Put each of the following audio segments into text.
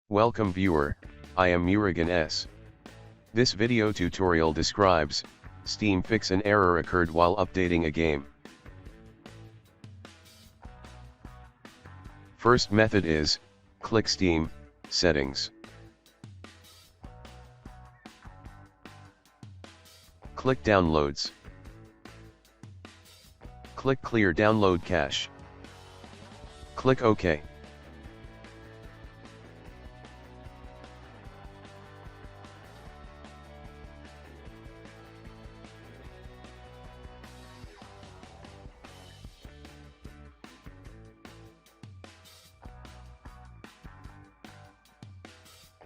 Welcome viewer, I am Murugan S. This video tutorial describes, Steam fix an error occurred while updating a game. First method is, click Steam, Settings. Click Downloads. Click Clear Download Cache. Click OK.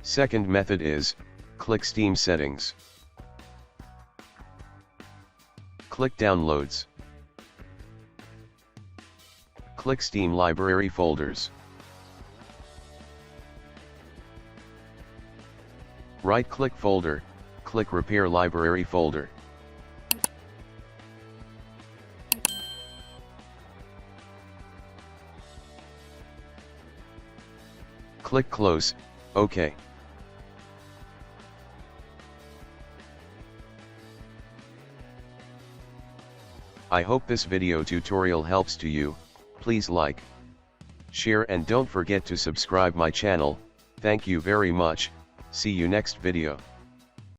Second method is, click Steam Settings. Click Downloads. Click Steam Library Folders. Right-click Folder, click Repair Library Folder. Click Close, OK. I hope this video tutorial helps to you. Please like, share and don't forget to subscribe my channel. Thank you very much. See you next video.